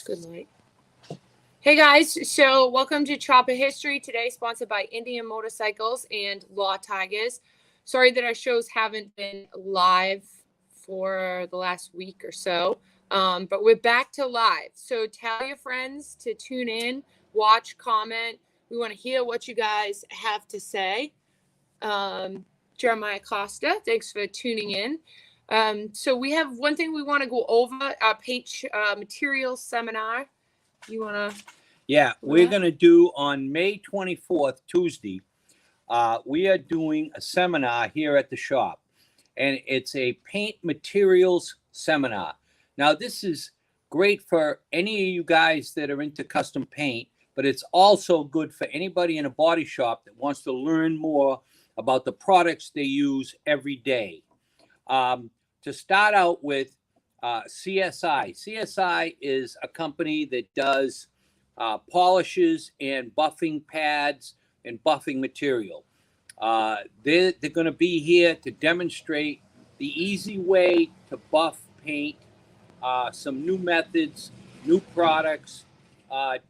Good night. Hey guys, so welcome to Chopper History. Today sponsored by Indian Motorcycles and Law Tigers. Sorry that our shows haven't been live for the last week or so, but we're back to live. So tell your friends to tune in, watch, comment. We want to hear what you guys have to say. Jeremiah Costa, thanks for tuning in. So we have one thing we want to go over, our paint materials seminar. You want to? Yeah, we're going to do on May 24th, Tuesday, we are doing a seminar here at the shop, and it's a paint materials seminar. Now, this is great for any of you guys that are into custom paint, but it's also good for anybody in a body shop that wants to learn more about the products they use every day. To start out with, CSI. CSI is a company that does polishes and buffing pads and buffing material. They're going to be here to demonstrate the easy way to buff paint, some new methods, new products,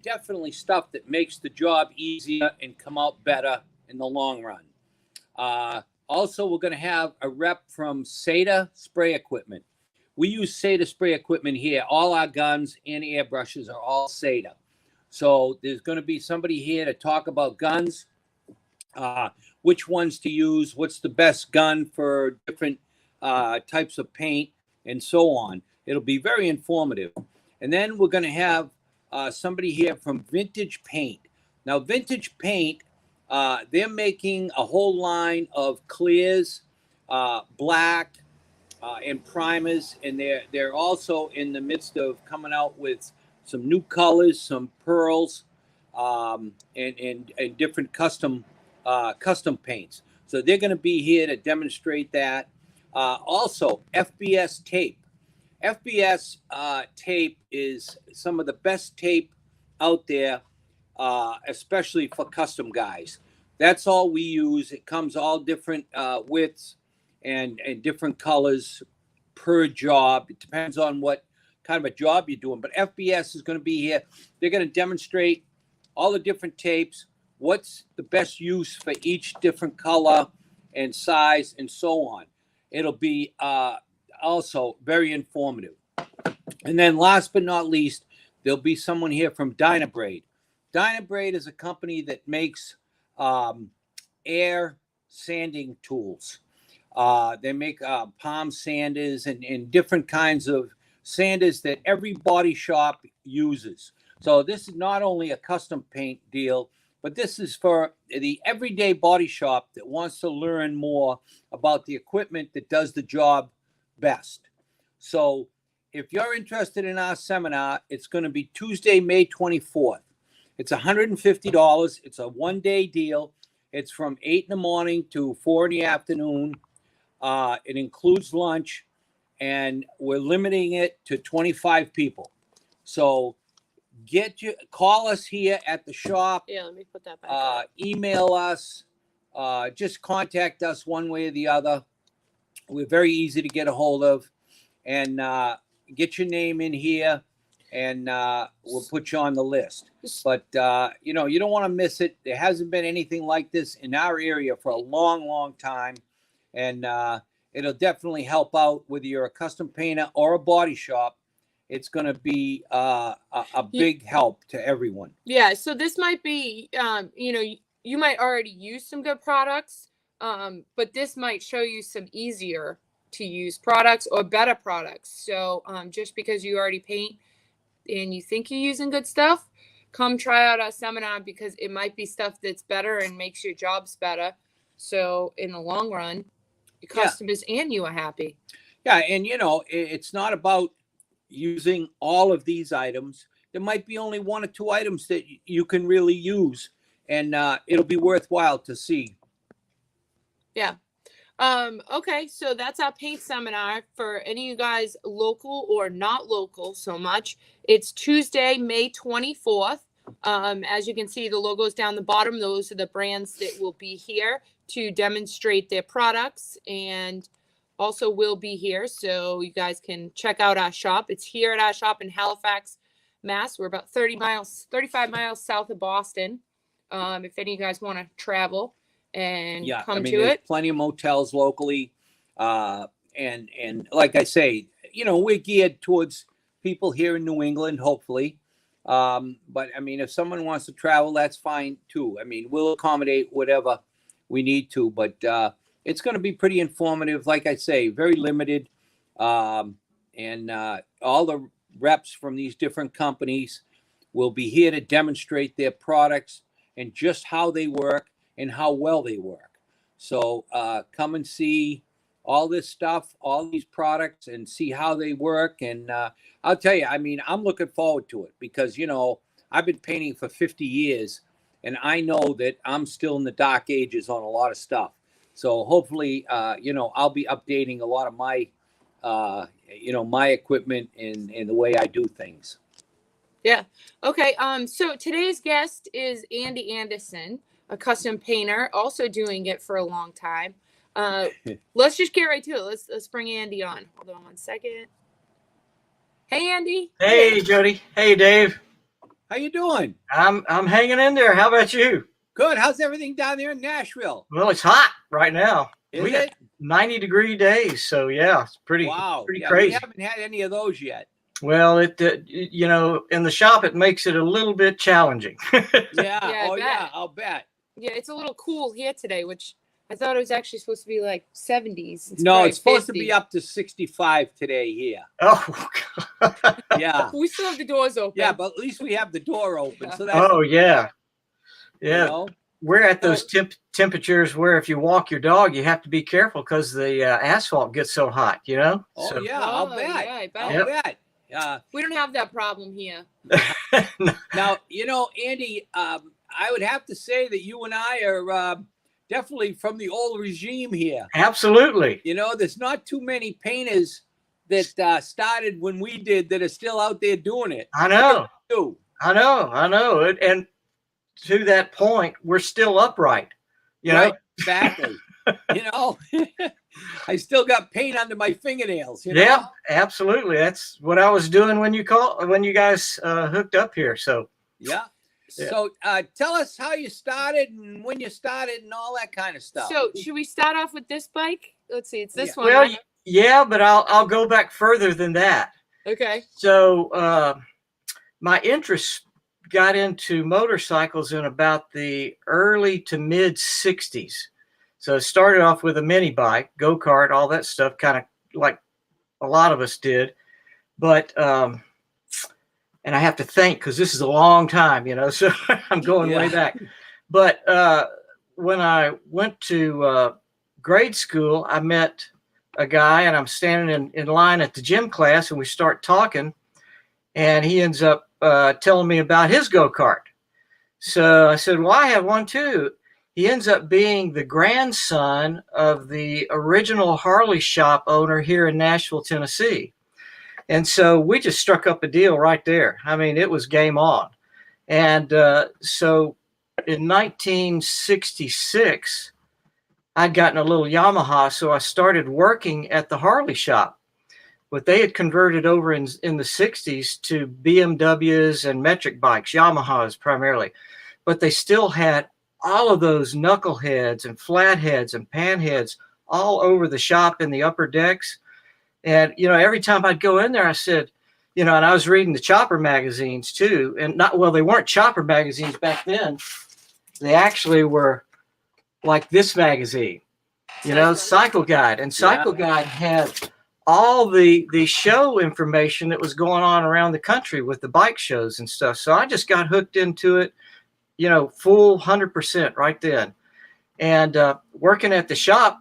definitely stuff that makes the job easier and come out better in the long run. Also, we're going to have a rep from Seda Spray Equipment. We use Seda Spray Equipment here. All our guns and airbrushes are all Seda. So there's going to be somebody here to talk about guns, which ones to use, what's the best gun for different types of paint, and so on. It'll be very informative. And then we're going to have somebody here from Vintage Paint. Now, Vintage Paint, they're making a whole line of clears, black, and primers, and they're also in the midst of coming out with some new colors, some pearls, and different custom paints. So they're going to be here to demonstrate that. Also, FBS tape. FBS tape is some of the best tape out there, especially for custom guys. That's all we use. It comes all different widths and different colors per job. It depends on what kind of a job you're doing, but FBS is going to be here. They're going to demonstrate all the different tapes, what's the best use for each different color and size, and so on. It'll be also very informative. And then last but not least, there'll be someone here from Dynabrade. Dynabrade is a company that makes air sanding tools. They make palm sanders and different kinds of sanders that every body shop uses. So this is not only a custom paint deal, but this is for the everyday body shop that wants to learn more about the equipment that does the job best. So if you're interested in our seminar, it's going to be Tuesday, May 24th. It's $150. It's a one-day deal. It's from 8 in the morning to 4 in the afternoon. It includes lunch, and we're limiting it to 25 people. So call us here at the shop. Yeah, let me put that back. Email us. Just contact us one way or the other. We're very easy to get a hold of, and get your name in here, and we'll put you on the list. But you don't want to miss it. There hasn't been anything like this in our area for a long, long time, and it'll definitely help out whether you're a custom painter or a body shop. It's going to be a big help to everyone. Yeah, so this might be, you might already use some good products, but this might show you some easier to use products or better products. So just because you already paint and you think you're using good stuff, come try out our seminar, because it might be stuff that's better and makes your jobs better. So in the long run, your customers and you are happy. Yeah, and it's not about using all of these items. There might be only one or two items that you can really use, and it'll be worthwhile to see. Yeah. Okay, so that's our paint seminar for any of you guys local or not local so much. It's Tuesday, May 24th. As you can see, the logos down the bottom, those are the brands that will be here to demonstrate their products, and also will be here, so you guys can check out our shop. It's here at our shop in Halifax, Mass. We're about 35 miles south of Boston. If any of you guys want to travel and come to there's it. plenty of motels locally. And like I say, we're geared towards people here in New England, hopefully. But I mean, if someone wants to travel, that's fine too. I mean, we'll accommodate whatever we need to, but it's going to be pretty informative. Like I say, very limited. And all the reps from these different companies will be here to demonstrate their products and just how they work and how well they work. So come and see all this stuff, all these products, and see how they work. And I'll tell you, I mean, I'm looking forward to it because, I've been painting for 50 years and I know that I'm still in the dark ages on a lot of stuff. So hopefully, I'll be updating a lot of my, my equipment and the way I do things. Yeah. Okay. So today's guest is Andy Anderson, a custom painter, also doing it for a long time. Let's just get right to it. Let's bring Andy on. Hold on one second. Hey, Andy. Hey, Jody. Hey, Dave. How you doing? I'm hanging in there. How about you? Good. How's everything down there in Nashville? Well, it's hot right now. Is Got it? 90-degree days, so yeah, it's pretty Yeah, crazy. We haven't had any of those yet. Well, it in the shop it makes it a little bit challenging. Yeah, I'll bet. Yeah, it's a little cool here today, which I thought it was actually supposed to be like 70s. It's supposed 50. to be up to 65 today here. Oh, God. Yeah. We still have the doors open. Yeah, but at least we have the door open. So that's Oh, yeah. Yeah. You know? We're at those temperatures where if you walk your dog, you have to be careful because the asphalt gets so hot, Oh, So- yeah, I'll bet. Yeah, I bet. I'll bet. We don't have that problem here. Now, Andy, I would have to say that you and I are definitely from the old regime here. Absolutely. There's not too many painters that started when we did that are still out there doing it. I know. Too. I know. And to that point, we're still upright. Right, exactly. I still got paint under my fingernails. Yeah, absolutely. That's what I was doing when you guys hooked up here. So Yeah. So tell us how you started and when you started and all that kind of stuff. So should we start off with this bike? Let's see. It's this one. well, Right? yeah, but I'll go back further than that. Okay. So my interest got into motorcycles in about the early to mid 60s. So it started off with a mini bike, go-kart, all that stuff, kind of like a lot of us did. But, and I have to think because this is a long time, so I'm going way back. But when I went to grade school, I met a guy and I'm standing in line at the gym class and we start talking and he ends up telling me about his go-kart. So I said, well, I have one too. He ends up being the grandson of the original Harley shop owner here in Nashville, Tennessee. And so we just struck up a deal right there. I mean, it was game on. And so in 1966, I'd gotten a little Yamaha, so I started working at the Harley shop. But they had converted over in the 60s to BMWs and metric bikes, Yamahas primarily. But they still had all of those knuckleheads and flatheads and panheads all over the shop in the upper decks. And, every time I'd go in there, I said, and I was reading the Chopper magazines too. And they weren't Chopper magazines back then. They actually were like this magazine, Cycle Guide. And Cycle Guide had all the show information that was going on around the country with the bike shows and stuff. So I just got hooked into it, full 100% right then. And working at the shop,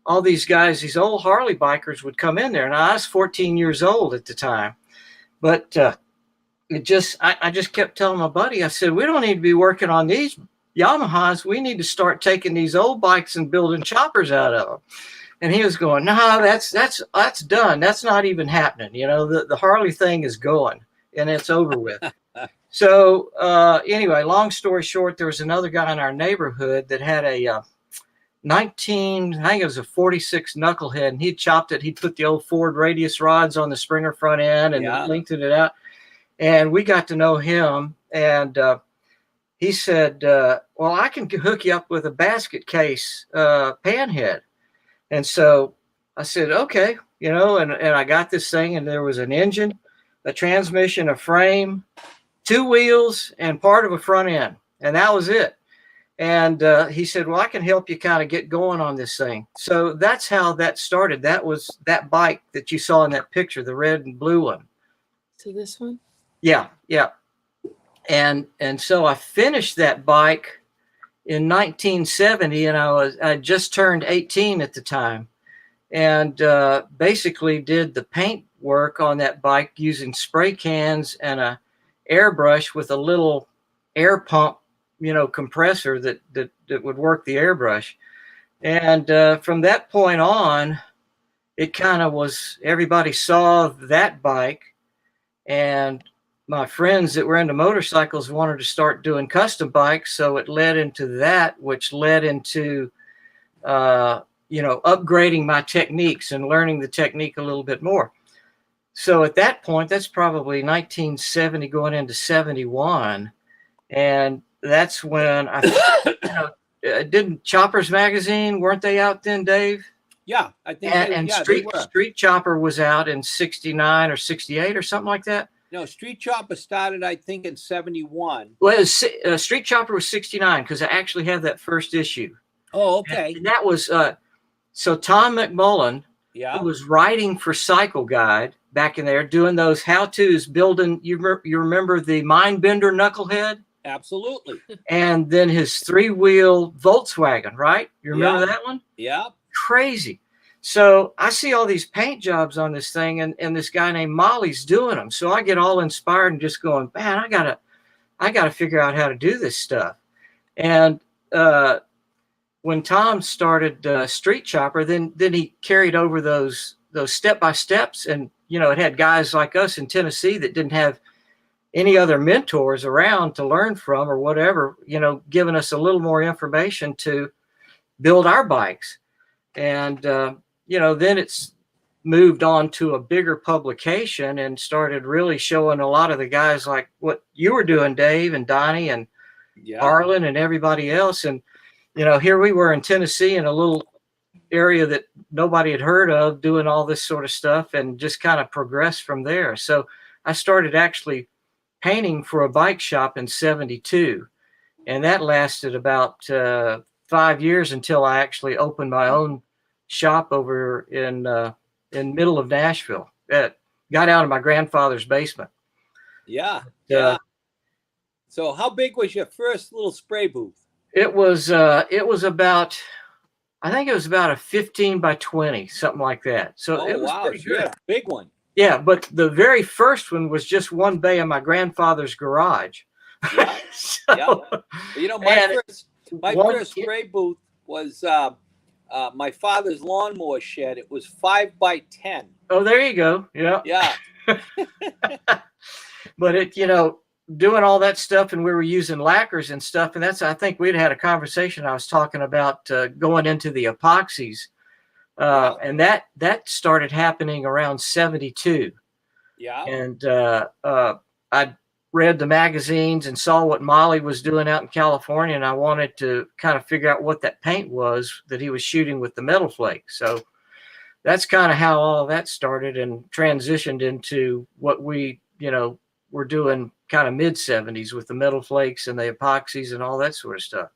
all these guys, these old Harley bikers would come in there. And I was 14 years old at the time. But I just kept telling my buddy, I said, we don't need to be working on these Yamahas. We need to start taking these old bikes and building choppers out of them. And he was going, no, that's done. That's not even happening. The Harley thing is going and it's over with. So anyway, long story short, there was another guy in our neighborhood that had a 46 knucklehead, and he'd chopped it. He'd put the old Ford radius rods on the Springer front end and lengthened it out. and we got to know him. And he said, well, I can hook you up with a basket case panhead. And so I said, okay, you know, and I got this thing, and there was an engine, a transmission, a frame, 2 wheels, and part of a front end. And that was it. And he said, well, I can help you kind of get going on this thing. So that's how that started. That was that bike that you saw in that picture, the red and blue one. So this one? Yeah, yeah. And so I finished that bike in 1970, and I just turned 18 at the time, and basically did the paint work on that bike using spray cans and a airbrush with a little air pump, you know, compressor that would work the airbrush. And from that point on, it kind of was, everybody saw that bike, and my friends that were into motorcycles wanted to start doing custom bikes. So it led into that, which led into, you know, upgrading my techniques and learning the technique a little bit more. So at that point, that's probably 1970 going into 71. And that's when I, you know, didn't Choppers magazine, weren't they out then, Dave? Yeah, I think. And yeah, Street Chopper was out in 69 or 68 or something like that. No, Street Chopper started, I think, in 71. Well, it was, Street Chopper was 69 because I actually have that first issue. Oh, okay. And that was, so Tom McMullen, Yeah. who was writing for Cycle Guide back in there, doing those how-tos, building, you remember the Mindbender Knucklehead? Absolutely. And then his 3-wheel Volkswagen, right? You remember that one? Yeah. Crazy. So I see all these paint jobs on this thing, and this guy named Molly's doing them. So I get all inspired and just going, man, I gotta figure out how to do this stuff. And when Tom started Street Chopper, then he carried over those step-by-steps, and you know, it had guys like us in Tennessee that didn't have any other mentors around to learn from or whatever, you know, giving us a little more information to build our bikes. And you know, then it's moved on to a bigger publication and started really showing a lot of the guys like what you were doing, Dave and Donnie and Arlen and everybody else. And, you know, here we were in Tennessee in a little area that nobody had heard of, doing all this sort of stuff, and just kind of progressed from there. So I started actually painting for a bike shop in 72. And that lasted about 5 years until I actually opened my own shop over in middle of Nashville. Got out of my grandfather's basement. Yeah. Yeah. So how big was your first little spray booth? It was about, I think it was about a 15 by 20, something like that. So it was pretty good. Yeah, big one. Yeah, but the very first one was just one bay in my grandfather's garage. Yeah. So, Yeah. You know, my first spray booth was my father's lawnmower shed. It was 5 by 10. Oh, there you go. Yeah. Yeah. But it, you know, doing all that stuff, and we were using lacquers and stuff. And that's, I think we'd had a conversation. I was talking about going into the epoxies. And that started happening around 72. Yeah. And I read the magazines and saw what Molly was doing out in California, and I wanted to kind of figure out what that paint was that he was shooting with the metal flake. So that's kind of how all that started and transitioned into what we, you know, were doing kind of mid 70s with the metal flakes and the epoxies and all that sort of stuff.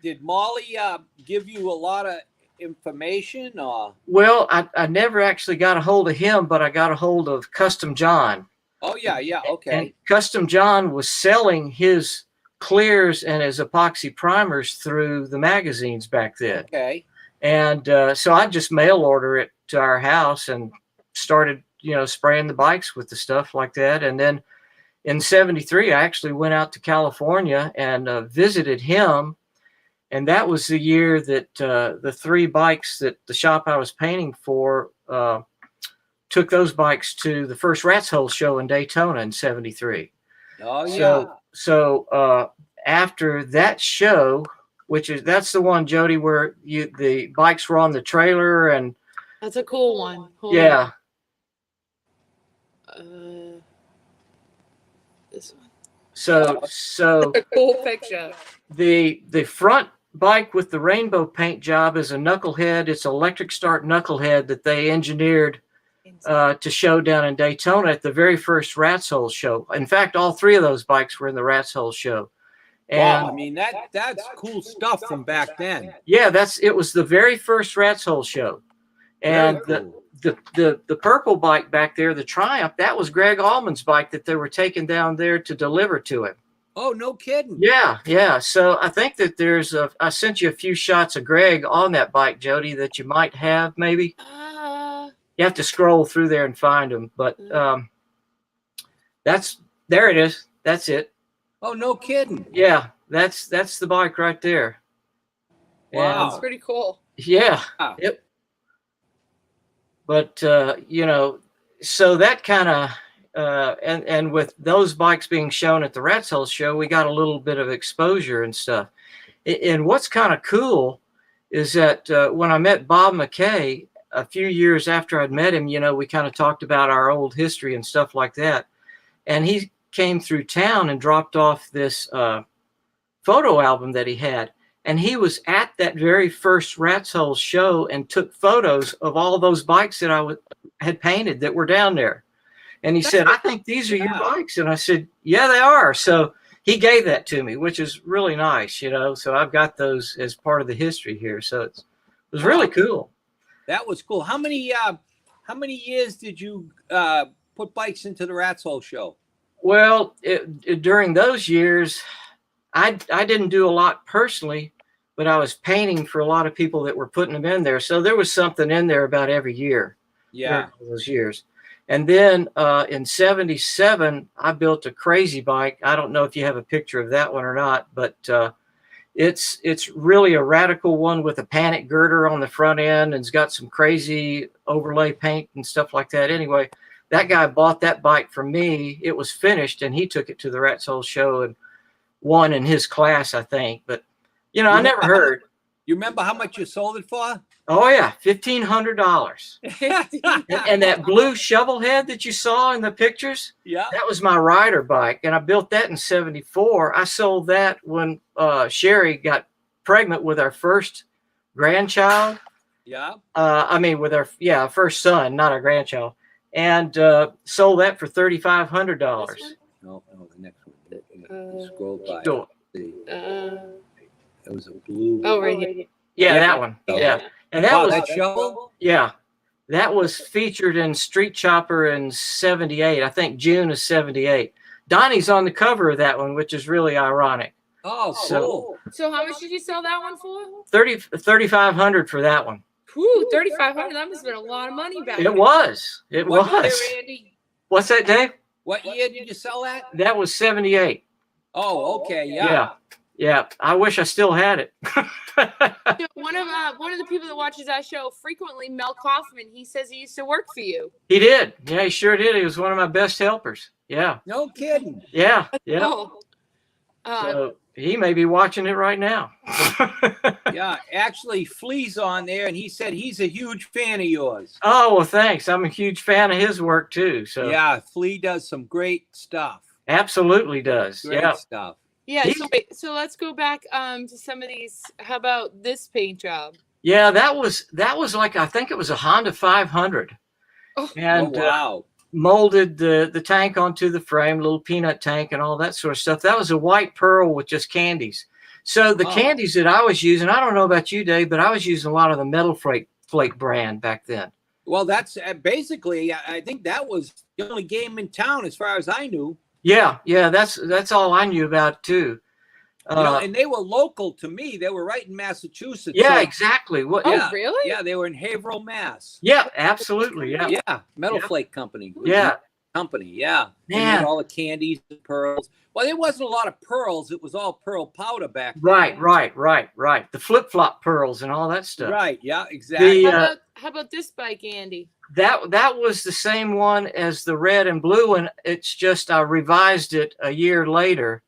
Did Molly give you a lot of information? Or? Well, I never actually got a hold of him, but I got a hold of Custom John. Oh, yeah, yeah, okay. And Custom John was selling his clears and his epoxy primers through the magazines back then. Okay. And so I just mail order it to our house and started, you know, spraying the bikes with the stuff like that. And then in 73, I actually went out to California and visited him. And that was the year that the 3 bikes that the shop I was painting for took those bikes to the first Rat's Hole show in Daytona in 73. Oh, yeah. So after that show, that's the one, Jody, where the bikes were on the trailer, and that's a cool one. Yeah. this one. So A cool picture. the front bike with the rainbow paint job is a knucklehead. It's an electric start knucklehead that they engineered to show down in Daytona at the very first Rat's Hole show. In fact, all three of those bikes were in the Rat's Hole show. And Wow, I mean that's cool stuff from back then. yeah, it was the very first Rat's Hole show. And Very cool. the purple bike back there, the Triumph, that was Greg Allman's bike that they were taking down there to deliver to him. Oh, no kidding. Yeah. So I think that I sent you a few shots of Greg on that bike, Jody, that you might have maybe. You have to scroll through there and find them, but there it is. That's it. Oh, no kidding. Yeah, that's the bike right there. Wow. It's pretty cool. Yeah. Wow. Yep. But so that kind of and with those bikes being shown at the Rat's Hole show, we got a little bit of exposure and stuff. And what's kind of cool is that when I met Bob McKay a few years after I'd met him, we kind of talked about our old history and stuff like that. And he came through town and dropped off this photo album that he had. And he was at that very first Rat's Hole show and took photos of all those bikes that I had painted that were down there. And he said, I think these are your bikes. And I said, yeah, they are. So he gave that to me, which is really nice, So I've got those as part of the history here. So it was really cool. That was cool. How many years did you put bikes into the Rat's Hole show? Well, during those years, I didn't do a lot personally, but I was painting for a lot of people that were putting them in there. So there was something in there about every year. Yeah. Those years. And then in 77, I built a crazy bike. I don't know if you have a picture of that one or not, but it's really a radical one with a panic girder on the front end and it's got some crazy overlay paint and stuff like that. Anyway, that guy bought that bike from me. It was finished and he took it to the Rat's Hole show and won in his class, I think. But, I never heard. You remember how much you sold it for? Oh, yeah, $1,500. And that blue shovel head that you saw in the pictures, Yeah. that was my rider bike. And I built that in 74. I sold that when Sherry got pregnant with our first grandchild. Yeah. With our first son, not our grandchild. And sold that for $3,500. No, the next one. Scroll by. Do It was a blue. Oh, right here. Yeah, that one. Yeah. And that was that shovel? Yeah, that was featured in Street Chopper in 78. I think June of 78. Donnie's on the cover of that one, which is really ironic. Oh, So- So how much did you sell that one for? $3,500 for that one. Whew, $3,500. That must have been a lot of money back It then. was. It What year, was. Andy? What's that, Dave? What year did you sell that? That was 78. Oh, okay. Yeah. Yeah. I wish I still had it. So one of the people that watches that show frequently, Mel Kaufman, he says he used to work for you. He did. Yeah, he sure did. He was one of my best helpers. Yeah. No kidding. Yeah. Oh. So he may be watching it right now. Yeah. Actually, Flea's on there, and he said he's a huge fan of yours. Oh, well, thanks. I'm a huge fan of his work too. So Yeah, Flea does some great stuff. absolutely does. Great Yeah. stuff. Yeah, He- so let's go back to some of these. How about this paint job? Yeah, that was like, I think it was a Honda 500. Oh. And Oh, wow. molded the tank onto the frame, little peanut tank and all that sort of stuff. That was a white pearl with just candies. So the Oh. candies that I was using, I don't know about you, Dave, but I was using a lot of the Metal Flake brand back then. Well, that's basically, I think that was the only game in town as far as I knew. Yeah, that's all I knew about too. And they were local to me. They were right in Massachusetts. Yeah, So- exactly. What? Oh, Yeah, really? Yeah, they were in Haverhill, Mass. yeah, absolutely. Yeah, Yeah, Metal Yeah. Flake Company. yeah. Company, yeah. They Man. made all the candies, the pearls. Well, there wasn't a lot of pearls. It was all pearl powder back then. Right. The flip flop pearls and all that stuff. Right, yeah, exactly. The, How about this bike, Andy? that was the same one as the red and blue one. It's just I revised it a year later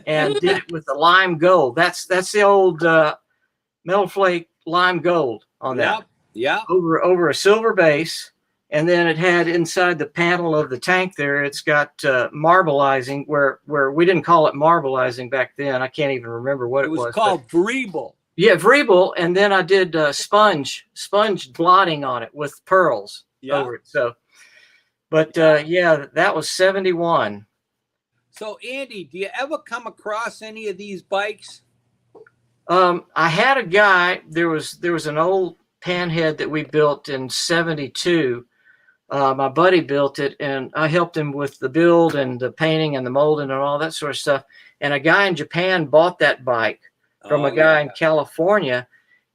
and did it with the lime gold. That's the old Metal Flake lime gold on that Yeah, over a silver base, And then it had inside the panel of the tank there, it's got marbleizing, where we didn't call it marbleizing back then. I can't even remember what It it was was. called Vriebel. Yeah, Vriebel, and then I did sponge blotting on it with pearls over it. So, but yeah, that was 71. So Andy, do you ever come across any of these bikes? I had a guy. There was an old panhead that we built in 72. My buddy built it, and I helped him with the build and the painting and the molding and all that sort of stuff. And a guy in Japan bought that bike from a guy in California,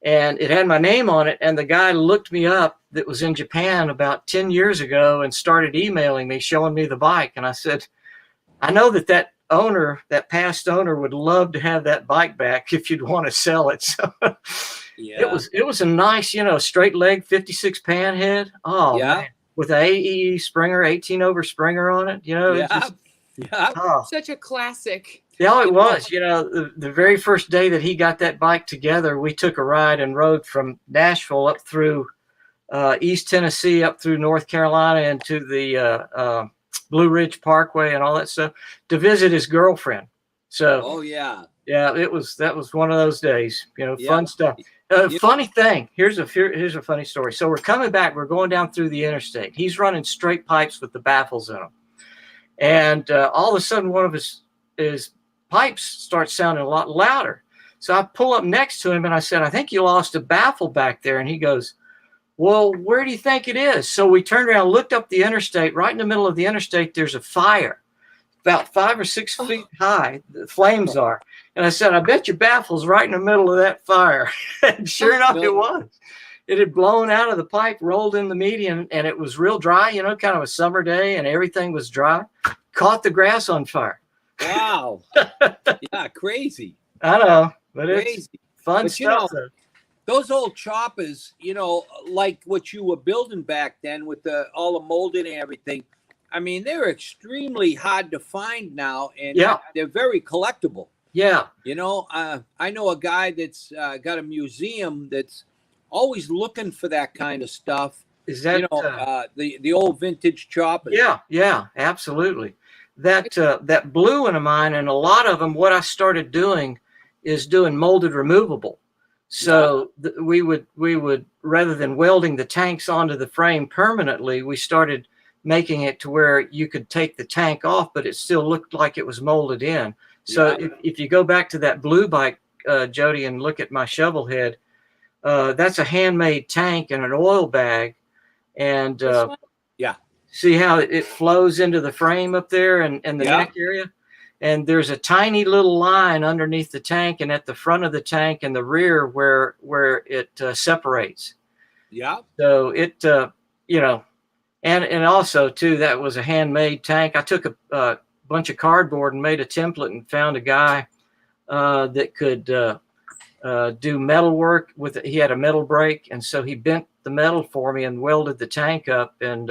and it had my name on it. And the guy looked me up that was in Japan about 10 years ago and started emailing me, showing me the bike. And I said, I know that owner, that past owner, would love to have that bike back if you'd want to sell it. So it was a nice, straight leg 56 panhead. Oh, man. With an AE Springer, 18 over Springer on it, Such a classic. Yeah, it was. The very first day that he got that bike together, we took a ride and rode from Nashville up through East Tennessee, up through North Carolina, and to the Blue Ridge Parkway and all that stuff to visit his girlfriend. So, yeah, that was one of those days. Fun stuff. Funny thing. Here's a funny story. So we're coming back. We're going down through the interstate. He's running straight pipes with the baffles in them, and all of a sudden, one of his pipes starts sounding a lot louder. So I pull up next to him and I said, I think you lost a baffle back there. And he goes, well, where do you think it is? So we turned around, looked up the interstate. Right in the middle of the interstate, there's a fire about 5 or 6 feet high. The flames are. And I said, I bet your baffle's right in the middle of that fire. And sure enough, it was. It had blown out of the pipe, rolled in the median, and it was real dry, kind of a summer day, and everything was dry. Caught the grass on fire. Wow. Yeah, crazy. I know, but crazy. It's fun stuff. Those old choppers, like what you were building back then with all the molding and everything. I mean, they're extremely hard to find now, and they're very collectible. Yeah. I know a guy that's got a museum that's always looking for that kind of stuff. Is that the old vintage choppers? Yeah, absolutely. That blue one of mine, and a lot of them, what I started doing is doing molded removable. So we would rather than welding the tanks onto the frame permanently, we started making it to where you could take the tank off, but it still looked like it was molded in. So if you go back to that blue bike, Jody, and look at my shovel head, that's a handmade tank and an oil bag. And see how it flows into the frame up there and the neck area? And there's a tiny little line underneath the tank and at the front of the tank and the rear where it separates. Yeah. So it, and also too, that was a handmade tank. I took a bunch of cardboard and made a template and found a guy that could do metal work with it. He had a metal brake, and so he bent the metal for me and welded the tank up. And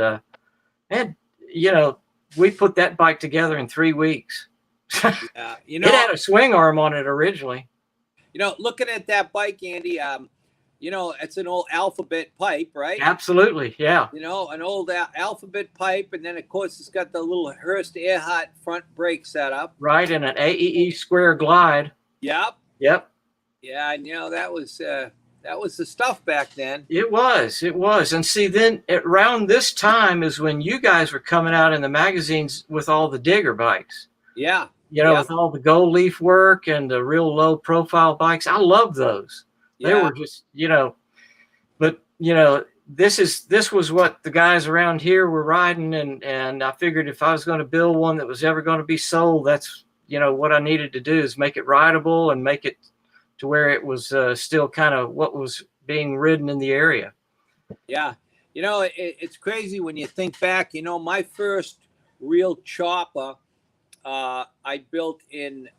we put that bike together in 3 weeks. It had a swing arm on it originally. Looking at that bike, Andy, it's an old Alphabet pipe, right? Absolutely, yeah. An old Alphabet pipe, and then of course it's got the little Hurst Earhart front brake setup. Right, and an AEE square glide. Yep. Yeah, and that was the stuff back then. It was. And see, then around this time is when you guys were coming out in the magazines with all the digger bikes. Yeah. With all the gold leaf work and the real low profile bikes. I love those. They were just, but this was what the guys around here were riding. And I figured if I was going to build one that was ever going to be sold, that's, what I needed to do is make it rideable and make it to where it was still kind of what was being ridden in the area. Yeah. It's crazy when you think back, my first real chopper, I built in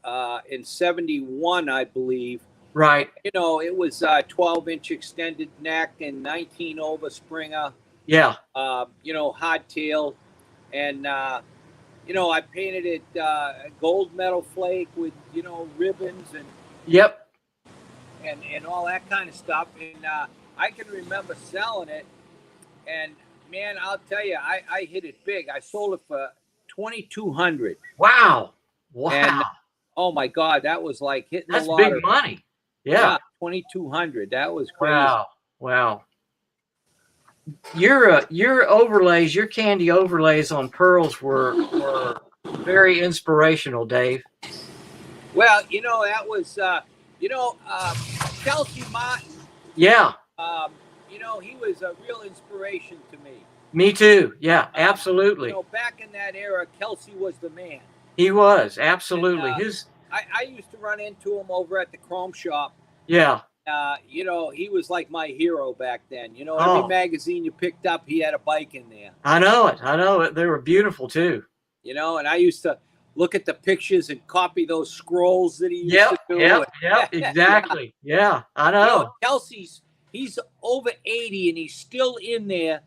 71, I believe. Right. It was 12-inch extended neck and 19 over Springer. Yeah. Hardtail. And, I painted it gold metal flake with, ribbons and. Yep. And all that kind of stuff. And I can remember selling it. And man, I'll tell you, I hit it big. I sold it for 2,200. Wow. Wow. And oh my God, that was like hitting That's the lottery. big money. Yeah. 2,200. That was crazy. Wow. Wow. Your overlays, your candy overlays on pearls were very inspirational, Dave. Well, that was Kelsey Martin. Yeah. He was a real inspiration to me. Me too. Yeah, absolutely. Back in that era, Kelsey was the man. He was absolutely. And, I used to run into him over at the Chrome Shop. Yeah. He was like my hero back then. Every magazine you picked up, he had a bike in there. I know it. They were beautiful too. And I used to look at the pictures and copy those scrolls that he used to do. Yep, exactly. Yeah, I know. Kelsey's, he's over 80 and he's still in there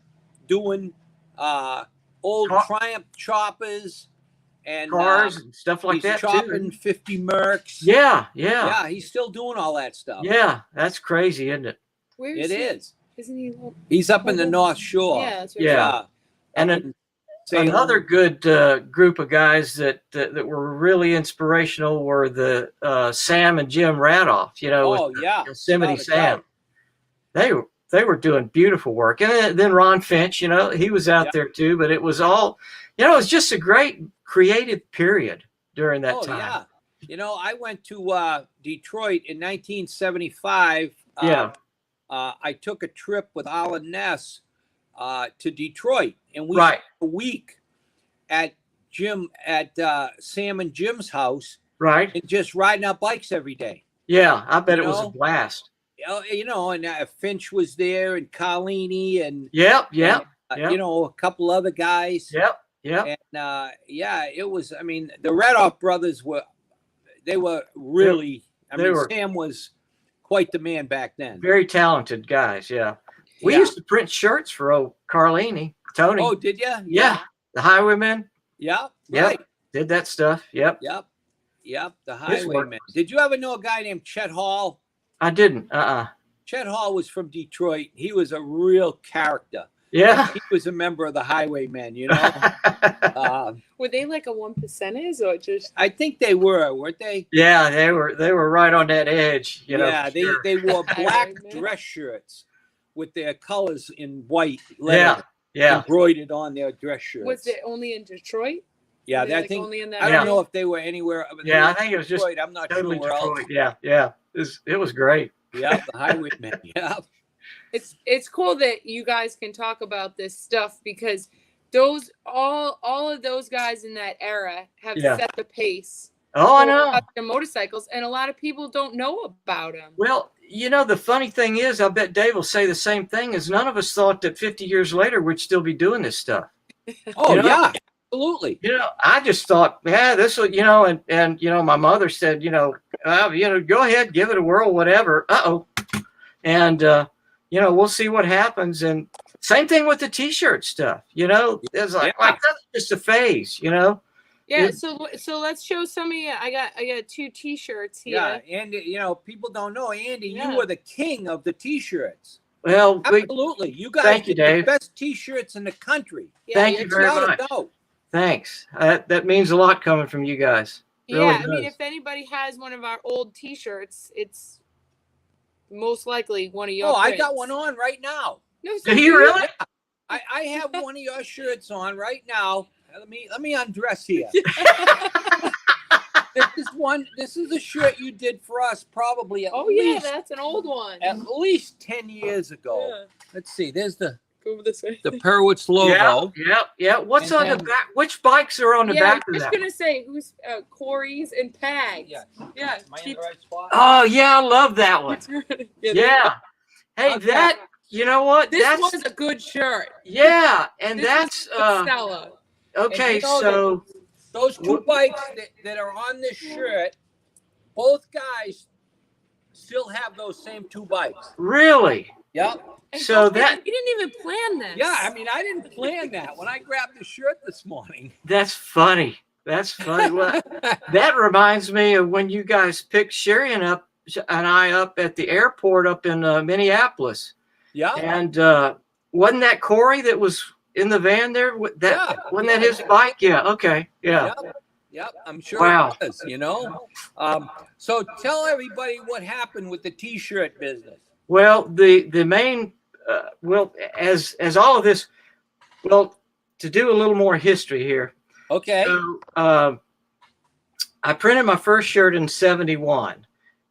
doing old Triumph choppers and cars and stuff like that chopping too. 50 Mercs. Yeah. He's still doing all that stuff. Yeah, that's crazy, isn't it? Where It is. Isn't he? He's up in the North Shore. Yeah, that's right. Yeah. And another good group of guys that were really inspirational were the Sam and Jim Radoff. Yosemite Sam. They were doing beautiful work, and then Ron Finch. He was out there too. But it was all, it was just a great creative period during that time. Yeah. I went to Detroit in 1975. I took a trip with Alan Ness to Detroit, and we spent a week at Sam and Jim's house, right, and just riding our bikes every day. Yeah, I bet it was a blast. And Finch was there, and Carlini, and a couple other guys. Yep. And it was. I mean, the Radoff brothers were really. Sam was quite the man back then. Very talented guys. Yeah. We used to print shirts for old Carlini, Tony. Oh, did you? Yeah. The Highwaymen. Yeah. Yep. Right. Did that stuff. Yep. The Highwaymen. Did you ever know a guy named Chet Hall? I didn't. Chet Hall was from Detroit. He was a real character. Yeah. He was a member of the Highwaymen, Were they like a 1%ers or just? I think they weren't they? Yeah, they were right on that edge. They wore black dress shirts with their colors in white leather embroidered on their dress shirts. Was it only in Detroit? Yeah, I don't know if they were anywhere. I think it was just Detroit. I'm not totally sure where Detroit. else. Yeah. It was great. Yeah, the Highwaymen. Yeah. It's cool that you guys can talk about this stuff because all of those guys in that era have set the pace. Oh, I know. The motorcycles, and a lot of people don't know about them. Well, the funny thing is, I bet Dave will say the same thing, is none of us thought that 50 years later we'd still be doing this stuff. Oh, yeah, absolutely. I just thought, this will, and my mother said, go ahead, give it a whirl, whatever. And, we'll see what happens. And same thing with the T-shirt stuff, it's like that's just a phase, Yeah, so let's show some of you. I got 2 T-shirts here. Yeah, and people don't know, Andy, you were the king of the T-shirts. Well, absolutely, you guys thank you, Dave. The best T-shirts in the country. Thank you very much. Thanks. That means a lot coming from you guys. Really I mean, if anybody has one of our old T-shirts, it's most likely one of your. Oh, I got one on right now. No, do you really? Yeah. I have one of your shirts on right now. Let me undress here. This is a shirt you did for us probably that's an old one. At least 10 years ago. Yeah. Let's see. There's the Go this way. The Perwitz logo. Yeah. What's on the back? Which bikes are on the back of that? I was gonna say who's Corey's and Pag's. Yeah. Am I in the right spot? Oh yeah, I love that one. Yeah. Hey, that you know what? This was a good shirt. Yeah, and that's Stella. Okay, so those 2 bikes that are on this shirt, both guys still have those same 2 bikes. Really? Yep. So that you didn't even plan this. Yeah, I mean, I didn't plan that when I grabbed the shirt this morning. That's funny. Well, that reminds me of when you guys picked Sherry and I up at the airport up in Minneapolis. Yeah. And wasn't that Corey that was in the van there? Yeah, Wasn't that his bike? Yeah. Okay. Yeah. Yep, I'm sure Wow. it was. So tell everybody what happened with the T-shirt business. Well, the main as all of this, well, to do a little more history here. Okay. So, I printed my first shirt in '71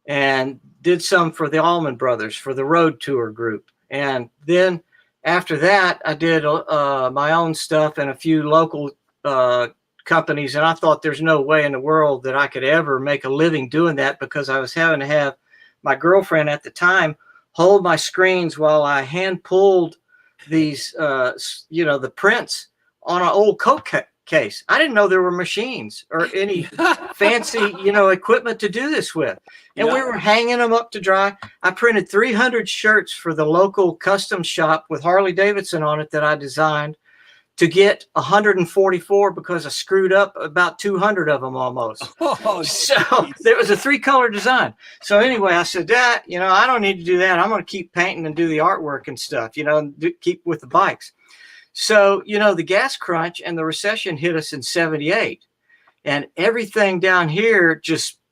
and did some for the Allman Brothers for the Road Tour group. And then after that, I did my own stuff and a few local companies. And I thought there's no way in the world that I could ever make a living doing that, because I was having to have my girlfriend at the time hold my screens while I hand pulled these, the prints on an old Coke case. I didn't know there were machines or any fancy, equipment to do this with. And we were hanging them up to dry. I printed 300 shirts for the local custom shop with Harley Davidson on it that I designed, to get 144 because I screwed up about 200 of them almost. So there was a 3-color design. So anyway, I said, I don't need to do that. I'm going to keep painting and do the artwork and stuff, and keep with the bikes. So, the gas crunch and the recession hit us in '78, and everything down here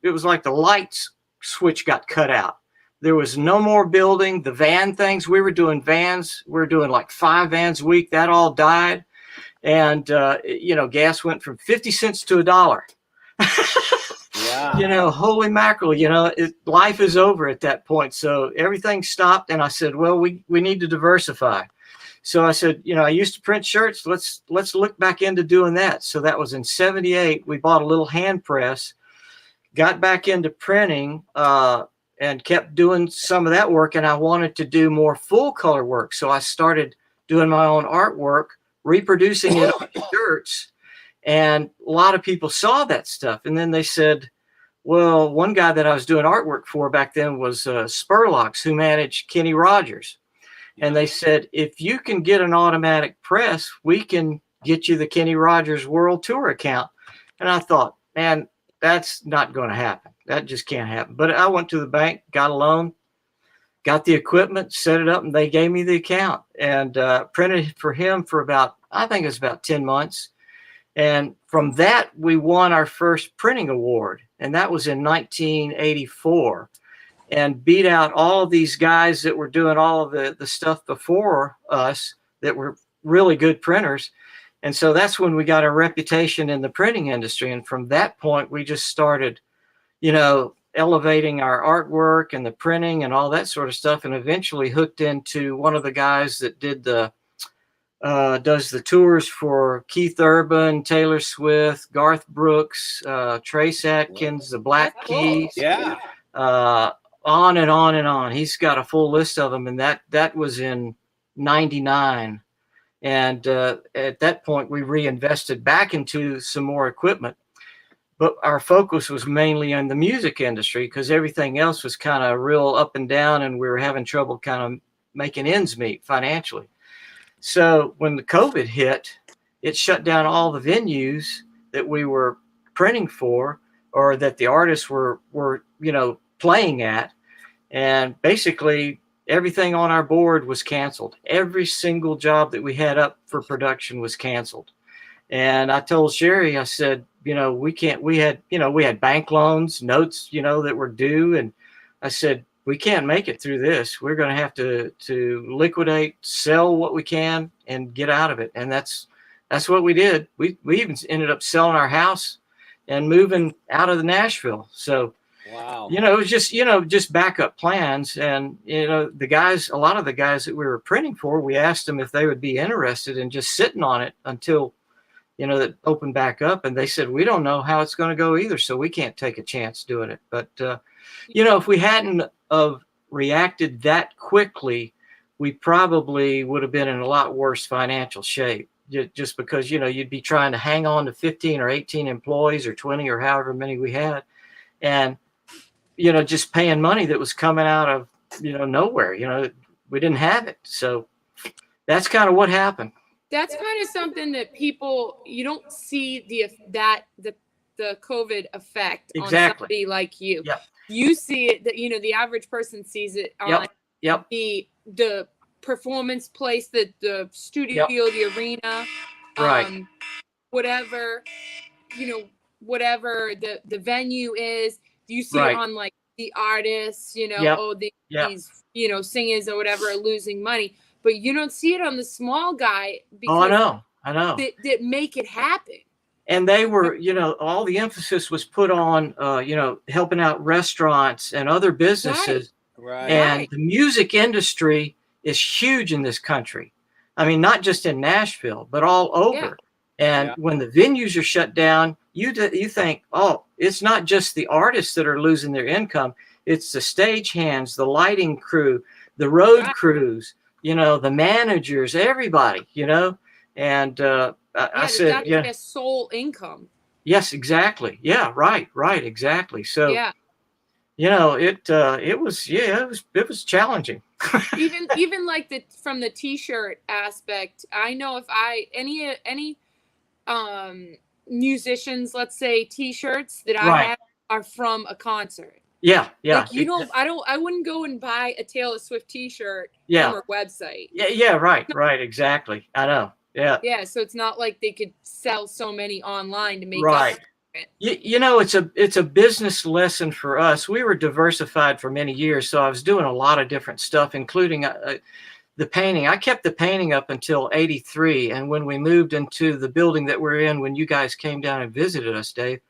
it was like the lights switch got cut out. There was no more building. The van things, we were doing vans. We were doing like 5 vans a week. That all died. And, gas went from 50 cents to $1. Yeah. Holy mackerel, life is over at that point. So everything stopped. And I said, well, we need to diversify. So I said, I used to print shirts. Let's look back into doing that. So that was in '78. We bought a little hand press, got back into printing, and kept doing some of that work. And I wanted to do more full color work. So I started doing my own artwork, reproducing it on shirts. And a lot of people saw that stuff. And then they said, well, one guy that I was doing artwork for back then was Spurlocks, who managed Kenny Rogers. And they said, if you can get an automatic press, we can get you the Kenny Rogers World Tour account. And I thought, man, that's not going to happen. That just can't happen. But I went to the bank, got a loan, got the equipment, set it up, and they gave me the account, and printed for him for about 10 months. And from that, we won our first printing award. And that was in 1984, and beat out all of these guys that were doing all of the stuff before us that were really good printers. And so that's when we got a reputation in the printing industry. And from that point, we just started, elevating our artwork and the printing and all that sort of stuff, and eventually hooked into one of the guys that does the tours for Keith Urban, Taylor Swift, Garth Brooks, Trace Atkins, the Black Keys, on and on and on. He's got a full list of them, and that was in '99. And at that point, we reinvested back into some more equipment. But our focus was mainly on the music industry, because everything else was kind of real up and down, and we were having trouble kind of making ends meet financially. So when the COVID hit, it shut down all the venues that we were printing for, or that the artists were playing at. And basically everything on our board was canceled. Every single job that we had up for production was canceled. And I told Sherry, I said, we had bank loans, notes, that were due. And I said, we can't make it through this. We're going to have to liquidate, sell what we can, and get out of it. And that's what we did. We even ended up selling our house and moving out of Nashville. So, wow. It was just backup plans. And, a lot of the guys that we were printing for, we asked them if they would be interested in just sitting on it until that opened back up, and they said, we don't know how it's going to go either, so we can't take a chance doing it. But if we hadn't of reacted that quickly, we probably would have been in a lot worse financial shape, just because you'd be trying to hang on to 15 or 18 employees or 20 or however many we had, and just paying money that was coming out of nowhere. We didn't have it. So that's kind of what happened. That's kind of something that you don't see the COVID effect on somebody like you. Yep. You see it, that the average person sees it on Yep. the performance place, the studio, the arena, Right. whatever, whatever the venue is, you see it Right. on like the artists, Yep. oh, Yep. these, singers or whatever are losing money, but you don't see it on the small guy Oh, I because know. I know. that make it happen. And they were, all the emphasis was put on, helping out restaurants and other businesses. Right. And the music industry is huge in this country. I mean, not just in Nashville, but all over. And when the venues are shut down, you think, oh, it's not just the artists that are losing their income. It's the stagehands, the lighting crew, the road crews, the managers, everybody, And I said, that's their sole income. Yes, exactly. Yeah, right, exactly. So, it was challenging. even like from the t-shirt aspect, I know if any musicians, let's say, t-shirts that I have are from a concert. Yeah. Like I wouldn't go and buy a Taylor Swift t-shirt from her website. Yeah, right, exactly. I know. Yeah, so it's not like they could sell so many online to make right. up. It's a business lesson for us. We were diversified for many years, so I was doing a lot of different stuff, including the painting. I kept the painting up until '83, and when we moved into the building that we're in, when you guys came down and visited us, Dave,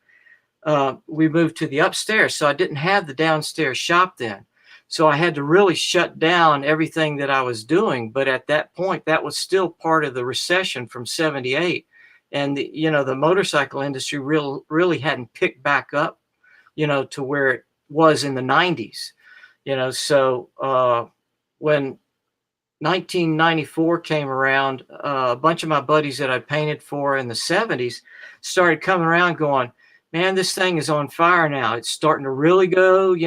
we moved to the upstairs, so I didn't have the downstairs shop then. So I had to really shut down everything that I was doing. But at that point, that was still part of the recession from '78. And the motorcycle industry really hadn't picked back up, to where it was in the '90s. So when 1994 came around, a bunch of my buddies that I painted for in the '70s started coming around going, man, this thing is on fire now. It's starting to really go, the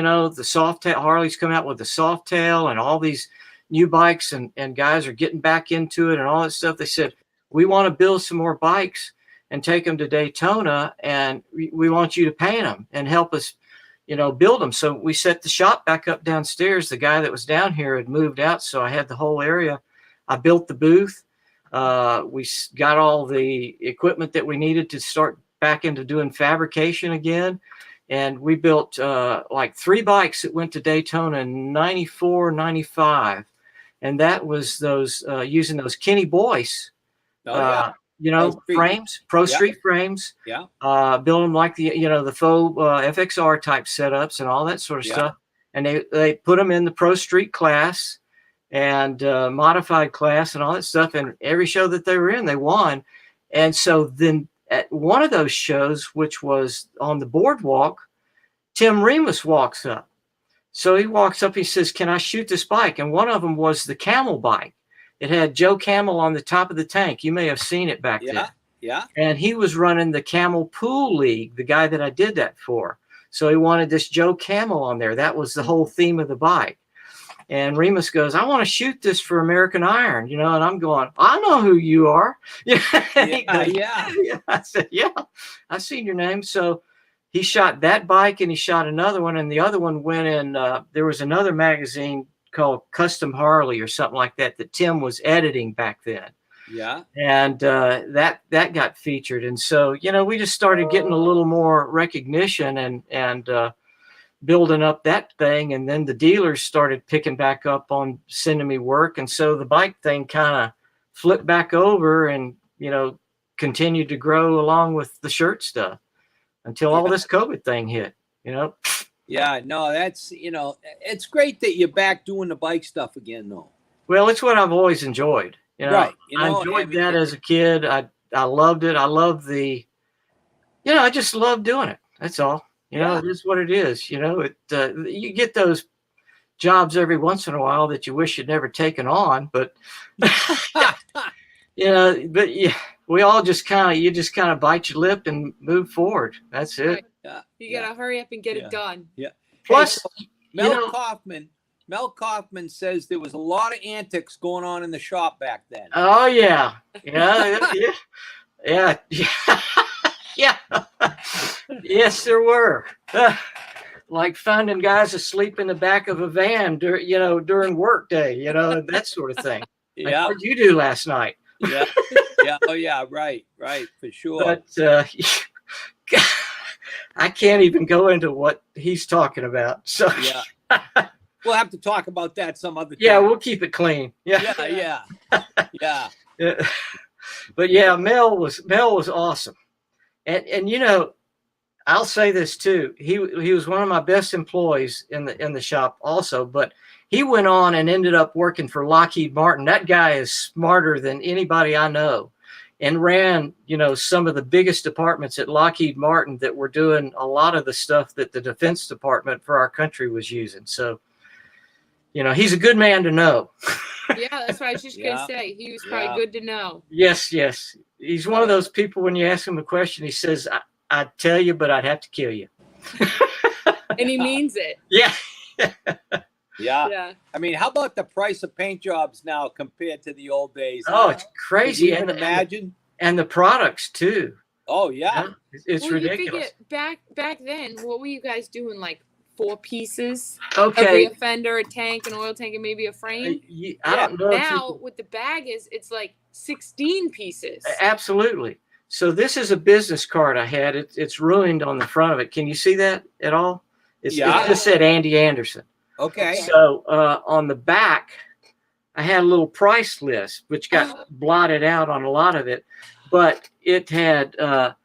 Softail, Harley's coming out with the Softail and all these new bikes, and guys are getting back into it and all that stuff. They said, we want to build some more bikes and take them to Daytona, and we want you to paint them and help us, build them. So we set the shop back up downstairs. The guy that was down here had moved out, so I had the whole area. I built the booth. We got all the equipment that we needed to start back into doing fabrication again. And we built like 3 bikes that went to Daytona in '94, '95. And that was those using those Kenny Boyce, frames, Pro Street frames. Yeah. Build them like the faux FXR type setups and all that sort of stuff. And they put them in the Pro Street class and modified class and all that stuff. And every show that they were in, they won. And so then at one of those shows, which was on the boardwalk, Tim Remus walks up. So he walks up, he says, can I shoot this bike? And one of them was the Camel bike. It had Joe Camel on the top of the tank. You may have seen it back then. Yeah. And he was running the Camel Pool League, the guy that I did that for. So he wanted this Joe Camel on there. That was the whole theme of the bike. And Remus goes, I want to shoot this for American Iron, and I'm going, I know who you are. Yeah. I said, yeah, I've seen your name. So he shot that bike and he shot another one. And the other one went in, there was another magazine called Custom Harley or something like that Tim was editing back then. Yeah. And that got featured. And so, we just started getting a little more recognition and building up that thing. And then the dealers started picking back up on sending me work. And so the bike thing kind of flipped back over and, continued to grow along with the shirt stuff until all this COVID thing hit, Yeah, no, that's, it's great that you're back doing the bike stuff again, though. Well, it's what I've always enjoyed. Right. I enjoyed that as a kid. I loved it. I love I just love doing it. That's all. It is what it is. You get those jobs every once in a while that you wish you'd never taken on, but we all just kind of bite your lip and move forward. That's it. Yeah. You gotta hurry up and get it done. Yeah. Plus, Mel Kaufman says there was a lot of antics going on in the shop back then. Oh yeah. Yeah. Yes, there were. like finding guys asleep in the back of a van, during work day, that sort of thing. Like, Yeah. what'd you do last night? Yeah. Yeah. Oh yeah. Right. Right. For sure. But I can't even go into what he's talking about. So Yeah. We'll have to talk about that some other time. yeah, we'll keep it clean. Yeah. Yeah. Yeah. Yeah. But yeah, Mel was awesome. And I'll say this too. He was one of my best employees in the shop also, but he went on and ended up working for Lockheed Martin. That guy is smarter than anybody I know, and ran, some of the biggest departments at Lockheed Martin that were doing a lot of the stuff that the Defense Department for our country was using. So, he's a good man to know. Yeah, that's what I was just gonna say. He was probably good to know. Yes. He's one of those people, when you ask him a question, he says, I'd tell you, but I'd have to kill you. And he means it. Yeah. Yeah. Yeah. I mean, how about the price of paint jobs now compared to the old days? Oh, it's crazy. Can you even imagine? And the products too. Oh yeah. It's ridiculous. You figure back then, what were you guys doing? Like 4 pieces? Okay. A rear fender, a tank, an oil tank, and maybe a frame? I don't know. Now, with the bag, it's like 16 pieces. Absolutely. So this is a business card I had. It's ruined on the front of it. Can you see that at all? It just said Andy Anderson. Okay. So on the back, I had a little price list, which got blotted out on a lot of it, but it had I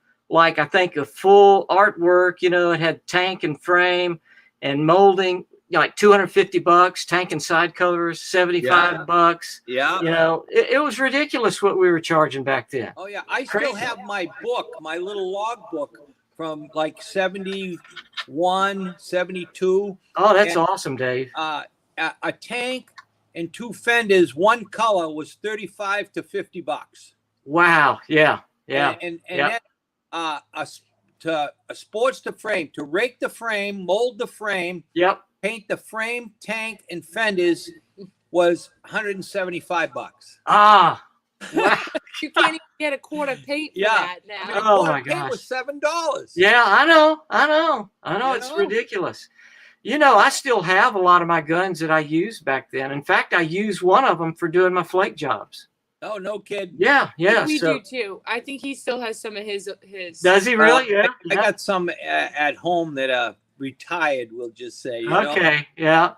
think a full artwork. It had tank and frame and molding, like $250. Tank and side covers, $75. Yeah. It was ridiculous what we were charging back then. Oh yeah. I still have my book, my little log book from like 71, 72. Oh, that's awesome, Dave. A tank and 2 fenders, one color, was $35 to $50. Wow. Yeah. And then a sports to frame, to rake the frame, mold the frame, Yep. paint the frame, tank, and fenders was $175. Ah. Wow. You can't even get a quart of paint for that now. Oh my Paint gosh. was $7. Yeah, I know. It's ridiculous. I still have a lot of my guns that I used back then. In fact, I used one of them for doing my flake jobs. Oh, no kidding. Yeah. We do too. I think he still has some of his. Does he really? Yeah. I got some at home that are retired, we'll just say. Okay. Yeah.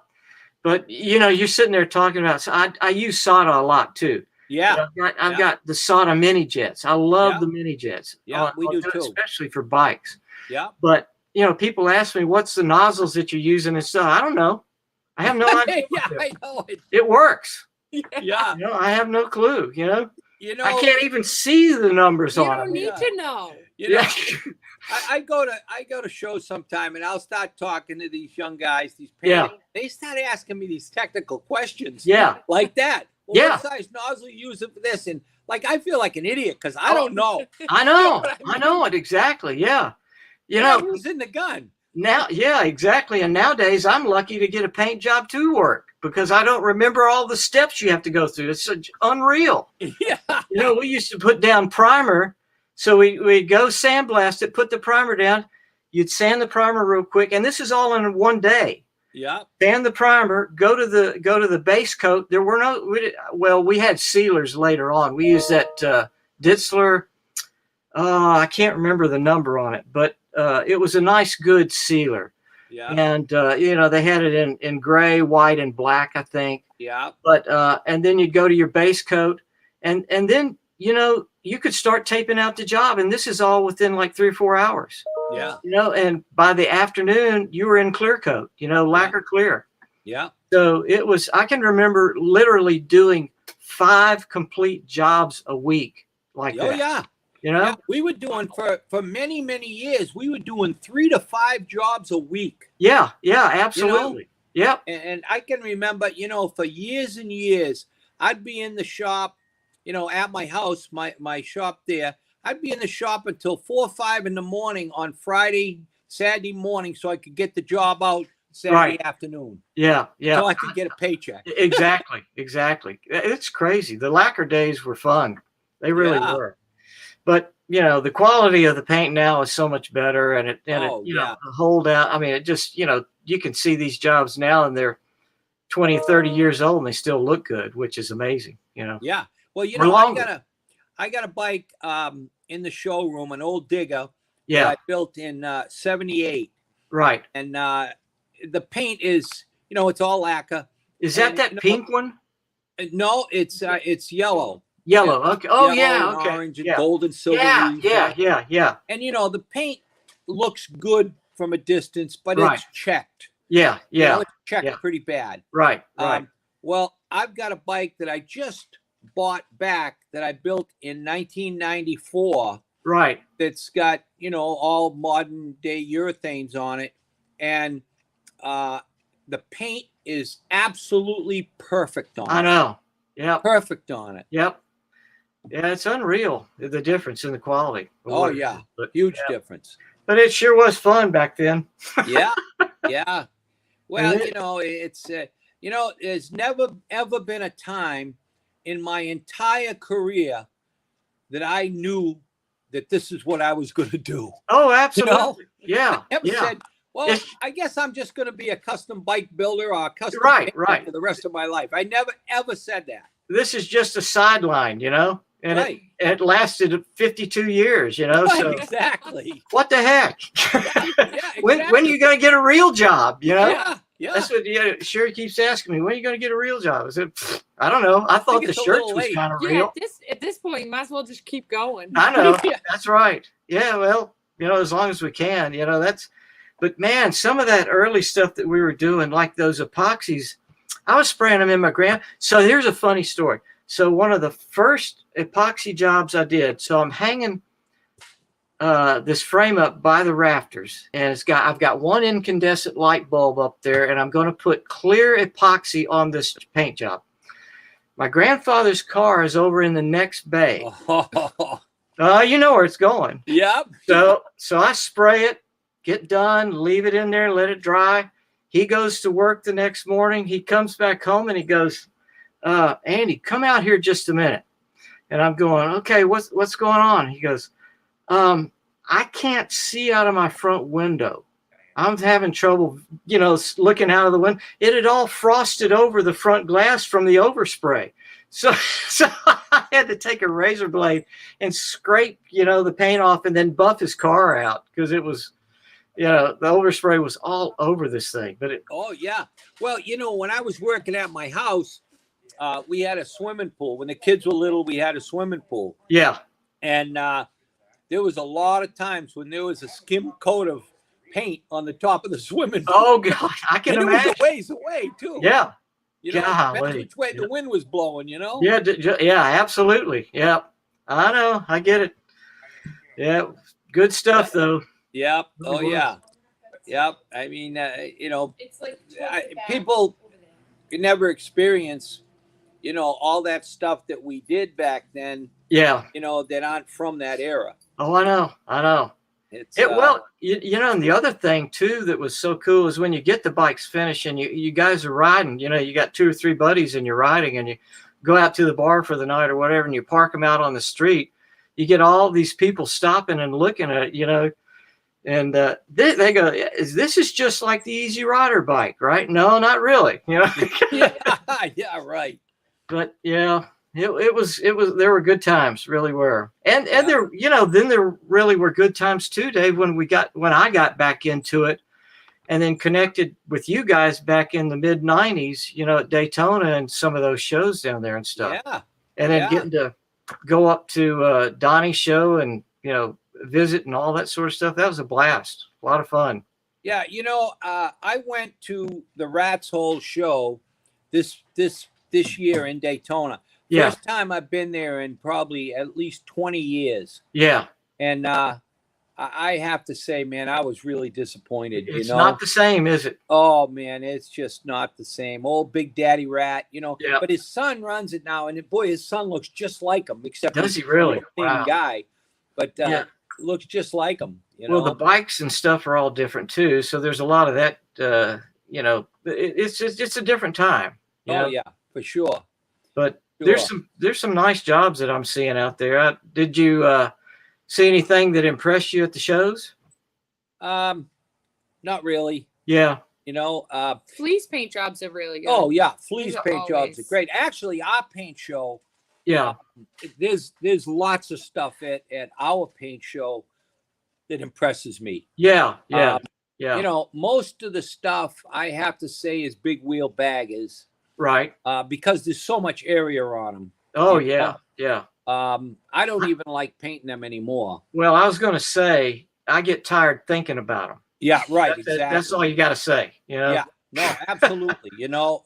But, you're sitting there talking about, so I use SATA a lot too. Yeah. I've got the SATA mini jets. I love the mini jets. Yeah, we do too. Especially for bikes. Yeah. But, people ask me, what's the nozzles that you're using and stuff? I don't know. I have no idea. Yeah, I know it. It works. Yeah. I have no clue, You know, I can't even see the numbers You on don't them. need to know. I go to shows sometime and I'll start talking to these young guys, these parents. They start asking me these technical questions. Yeah. Like that. Well, Yeah. what size nozzle you using for this? And like, I feel like an idiot because I don't know. I know. I know it exactly. Yeah. Who's in the gun? Now, yeah, exactly. And nowadays I'm lucky to get a paint job to work because I don't remember all the steps you have to go through. It's unreal. Yeah. We used to put down primer. So we'd go sandblast it, put the primer down. You'd sand the primer real quick. And this is all in one day. Yeah. Sand the primer, go to the base coat. There were we had sealers later on. We used that Ditzler. I can't remember the number on it, but it was a nice, good sealer. Yeah. And they had it in gray, white, and black, I think. Yeah. But and then you'd go to your base coat, and then you could start taping out the job, and this is all within like 3 or 4 hours. Yeah. And by the afternoon you were in clear coat, lacquer clear. Yeah. So I can remember literally doing 5 complete jobs a week like that. Oh yeah. Yeah, we were doing for many, many years, we were doing 3 to 5 jobs a week. Yeah, absolutely. Yep. And I can remember, for years and years, I'd be in the shop, at my house, my shop there. I'd be in the shop until 4 or 5 in the morning on Friday, Saturday morning, so I could get the job out Saturday afternoon. Yeah. So I could get a paycheck. Exactly. It's crazy. The lacquer days were fun. They really were. But the quality of the paint now is so much better, and Oh, yeah. the holdout. I mean, it just you can see these jobs now, and they're 20, 30 years old, and they still look good, which is amazing. Yeah. Well, Or longer. I got a bike in the showroom, an old Digger Yeah, that I built in 78. right. And the paint is, it's all lacquer. Is that And, that pink one? No, it's yellow. Yellow. Okay. Oh Yellow yeah. and Okay. orange and Yeah. gold and silver. Yeah. leaves, Yeah. right? Yeah. Yeah. And the paint looks good from a distance, but Right. it's checked. Yeah. Yeah. It's checked yeah. pretty bad. Right. Right. Well, I've got a bike that I just bought back that I built in 1994 Right. that's got, all modern day urethanes on it. And the paint is absolutely perfect on it. I know. Yep. Perfect on it. Yep. Yeah, it's unreal the difference in the quality. Oh, yeah. Huge difference. But it sure was fun back then. Yeah. Yeah. Well, And it's, there's never, ever been a time in my entire career that I knew that this is what I was going to do. Oh, absolutely. Yeah. Never Yeah. said, well, I guess I'm just going to be a custom bike builder or a custom Right, painter right. for the rest of my life. I never, ever said that. This is just a sideline, and Right. it lasted 52 years, Right, so exactly. what the heck? Yeah, When are you going to get a real job, Yeah, yeah. That's what Sherry keeps asking me. When are you going to get a real job? I said, I don't know. I thought think the it's a shirts little was late. kind of Yeah, real. at this point, you might as well just keep going. I know. Yeah. That's right. Yeah, well, as long as we can, but man, some of that early stuff that we were doing, like those epoxies, I was spraying them in my So here's a funny story. So one of the first epoxy jobs I did, so I'm hanging this frame up by the rafters, and I've got one incandescent light bulb up there, and I'm going to put clear epoxy on this paint job. My grandfather's car is over in the next bay. You know where it's going. Yep. So I spray it, get done, leave it in there, let it dry. He goes to work the next morning. He comes back home and he goes, Andy, come out here just a minute. And I'm going, okay, what's going on? He goes, I can't see out of my front window. I'm having trouble, looking out of the window. It had all frosted over the front glass from the overspray. So I had to take a razor blade and scrape, the paint off and then buff his car out because it was, the overspray was all over this thing. But Oh, yeah. Well, when I was working at my house, we had a swimming pool. When the kids were little, we had a swimming pool. yeah, And there was a lot of times when there was a skim coat of paint on the top of the swimming pool. oh God, I can And it imagine. was a ways away, too. Yeah, Depends golly. which way the wind was blowing, yeah, yeah, absolutely. Yeah, I know, I get it. Yeah, good stuff though. Yep. Oh, Really was. yeah. Yep. I mean, It's like people could never experience, all that stuff that we did back then, Yeah. that aren't from that era. Oh, I know. It's Well, and the other thing too that was so cool is when you get the bikes finished and you guys are riding, you got 2 or 3 buddies and you're riding and you go out to the bar for the night or whatever and you park them out on the street, you get all these people stopping and looking at it, and they go, this is just like the Easy Rider bike, right? No, not really, yeah, right. But yeah, it was there were good times, really were. And there, then there really were good times too, Dave, when I got back into it and then connected with you guys back in the mid 90s, at Daytona and some of those shows down there and stuff. Yeah. And then yeah. getting to go up to Donnie's show and, visit and all that sort of stuff. That was a blast. A lot of fun. Yeah. I went to the Rat's Hole show this year in Daytona. Yeah. First time I've been there in probably at least 20 years. Yeah. And I have to say, man, I was really disappointed. It's not the same, is it? Oh man, it's just not the same. Old Big Daddy Rat, Yeah. But his son runs it now, and boy, his son looks just like him, except Does he's he really? a thin Wow. guy, but Yeah. looks just like him. Well, the bikes and stuff are all different too. So there's a lot of that. It's a different time. Oh yeah, for sure. But Sure. there's some nice jobs that I'm seeing out there. Did you See anything that impressed you at the shows? Not really. Yeah. You know, Fleece paint jobs are really good. oh yeah, Flea's Those are paint jobs are always- great. Actually, our paint show, Yeah. there's lots of stuff at our paint show that impresses me. Yeah. Yeah. Um, Yeah. You know, most of the stuff I have to say is big wheel baggers Right. because there's so much area on them. Oh, You yeah. know? Yeah. I don't even like painting them anymore. Well, I was going to say, I get tired thinking about them. Yeah, right. Exactly. That's all you got to say. You know? Yeah. No, absolutely. You know,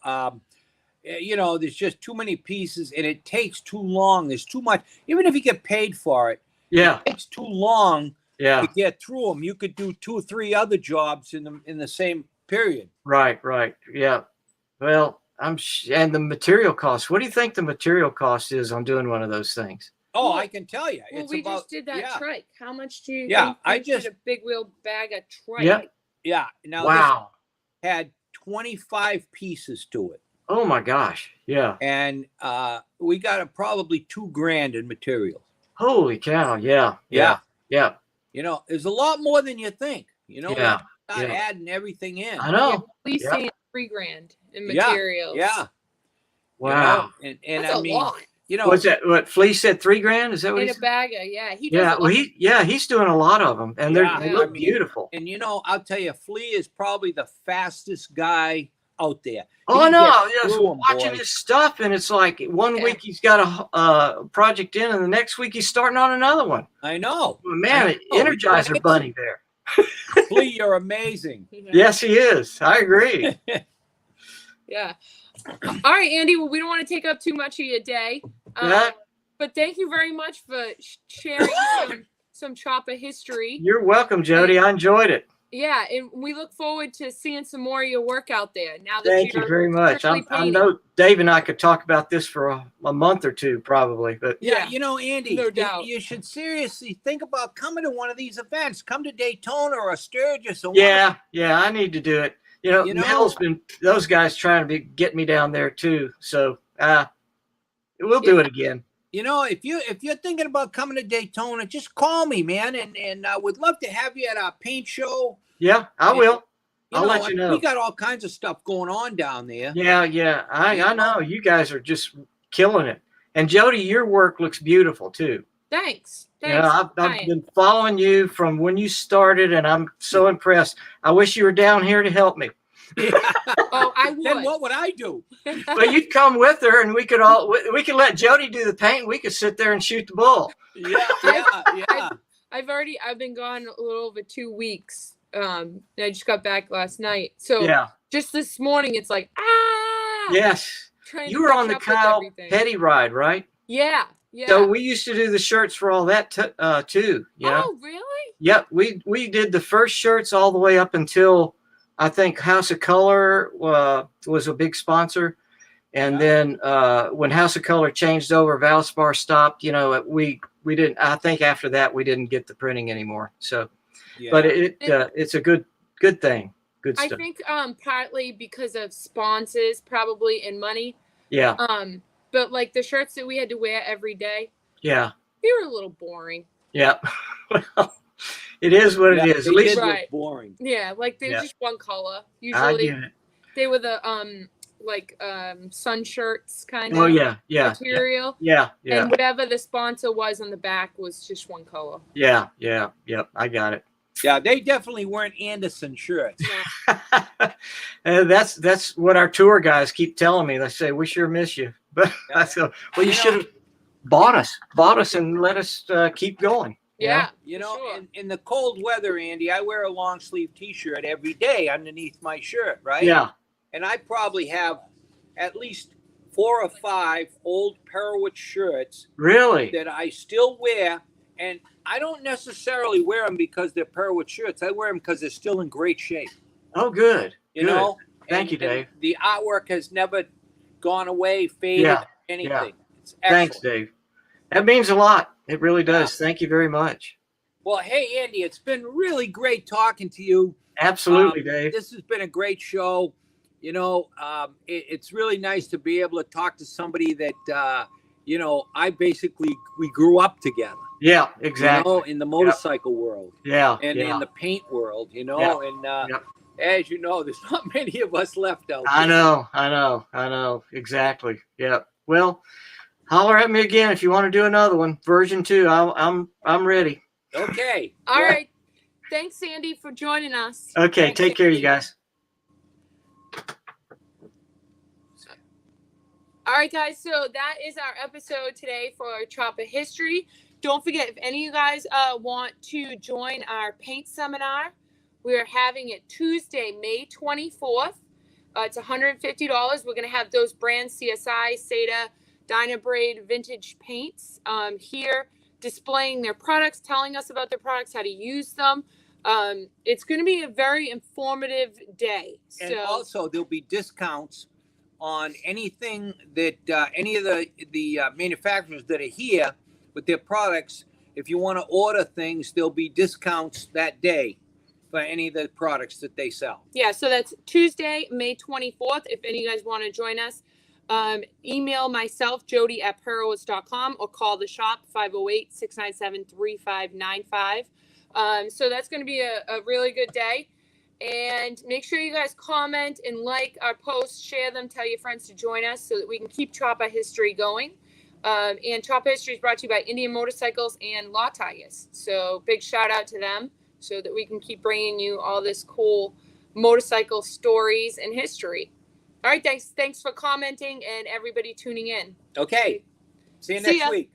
there's just too many pieces and it takes too long. There's too much. Even if you get paid for it, Yeah. it takes too long Yeah. to get through them. You could do 2 or 3 other jobs in the same period. Right. Right. Yeah. Well, and the material cost. What do you think the material cost is on doing one of those things? Oh, Well- I can tell you. Well, It's we about just did that yeah, trike. How much do you Yeah, think I you did just- a big wheel bag of trike? Yeah. yeah. Now Wow. this had 25 pieces to it, Oh my gosh. Yeah. and we got probably $2,000 in materials. Holy cow. Yeah. Yeah. Yeah. You know, there's a lot more than you think. You know, Yeah. start Yeah. adding everything in. I know. Fleece Yeah. paint $3,000 in Yeah, materials. Yeah. you Wow. know, and That's I a mean, lot. you know, What's that? What Fleece said? $3,000? Is that what In he a said? bag of, yeah. He does Yeah. a Well, lot. he's doing a lot of them, and they Yeah, look I mean, beautiful. and you know, I'll tell you, Flea is probably the fastest guy out there. Oh, He I know. gets Yeah, through 'em, watching boy. his stuff, and it's like one Yeah. week he's got a project in, and the next week he's starting on another one. I know. Well, man, I know. Energizer Bunny there. Flea, you're amazing. Yes, he is. I agree. Yeah. All right, Andy. Well, we don't want to take up too much of your day. Yeah. But thank you very much for sharing some Chopper history. You're welcome, Jody. I enjoyed it. Yeah, and we look forward to seeing some more of your work out there. Now that Thank you you're very much. strictly I painting. know Dave and I could talk about this for a month or two, probably. But Yeah, Yeah, you know, Andy, no doubt. you should seriously think about coming to one of these events. Come to Daytona or Sturgis or yeah, I need to do it. You know, You know- Mel's been those guys trying to get me down there too. So we'll do it again. You know, if you're thinking about coming to Daytona, just call me, man, and I would love to have you at our paint show. Yeah, I Yeah. will. I'll let you know. We got all kinds of stuff going on down there. Yeah. I know. You guys are just killing it. And Jody, your work looks beautiful too. Thanks. Yeah, I've Ryan. been following you from when you started, and I'm so impressed. I wish you were down here to help me. Oh, I would. Then what would I do? But you'd come with her, and we could let Jody do the paint. And we could sit there and shoot the bull. Yeah. I've been gone a little over 2 weeks. And I just got back last night. So Yeah. just this morning, it's like, Yes. trying You to were on catch the up with Kyle everything. Petty ride, right? Yeah. So we used to do the shirts for all that too. You know? Oh, really? Yep. We did the first shirts all the way up until I think House of Color was a big sponsor. And then when House of Color changed over, Valspar stopped. You know, we didn't. I think after that we didn't get the printing anymore. So, Yeah. but it's a good thing. Good I stuff. think partly because of sponsors, probably, and money. Yeah. But like the shirts that we had to wear every day, Yeah. they were a little boring. Yeah. Well, it is what it is. They At least did look Right. boring. Yeah, like they're Yeah. just one color. I Usually get it. they were the sun shirts kind of Oh yeah. material. Yeah. And whatever the sponsor was on the back was just one color. Yep. I got it. Yeah, they definitely weren't Anderson shirts. And that's what our tour guys keep telling me. They say we sure miss you, but Yeah. I go, well, you You should know- have bought us, and let us keep going. Yeah. You for know, sure. in the cold weather, Andy, I wear a long sleeve T-shirt every day underneath my shirt, right? Yeah, And I probably have at least 4 or 5 old Perowitz shirts really. that I still wear, and I don't necessarily wear them because they're Perowitz shirts. I wear them because they're still in great shape. Oh, good. You Good. know. Thank you, And Dave. the artwork has never gone away, faded, Yeah, anything. It's Thanks, excellent. Dave. That means a lot. It really does. Thank you very much. Well, hey, Andy, it's been really great talking to you. Absolutely, Dave. This has been a great show. You know, it's really nice to be able to talk to somebody that I basically, we grew up together. Yeah, exactly. In the motorcycle world. Yeah. And yeah. in the paint world, Yeah. and Yep. as you know, there's not many of us left out there. I know. Exactly. Yeah. Well, holler at me again if you want to do another one. Version 2. I'm ready. Okay. All right. Thanks, Sandy, for joining us. Okay. Thanks, Take care, you Sandy. guys. All right, guys. So that is our episode today for Chopper History. Don't forget, if any of you guys want to join our paint seminar, we're having it Tuesday, May 24th. It's $150. We're going to have those brands, CSI, Seda, Dynabrade, Vintage Paints, here displaying their products, telling us about their products, how to use them. It's going to be a very informative day. And also, there'll be discounts on anything that any of the manufacturers that are here with their products. If you want to order things, there'll be discounts that day for any of the products that they sell. Yeah, so that's Tuesday, May 24th. If any of you guys want to join us, email myself, Jody@perowitz.com, or call the shop, 508-697-3595. So that's going to be a really good day. And make sure you guys comment and like our posts, share them, tell your friends to join us so that we can keep Chopper History going. And Chopper History is brought to you by Indian Motorcycles and Law Tires. So big shout out to them so that we can keep bringing you all this cool motorcycle stories and history. All right, thanks for commenting and everybody tuning in. Okay. See you See next ya. week.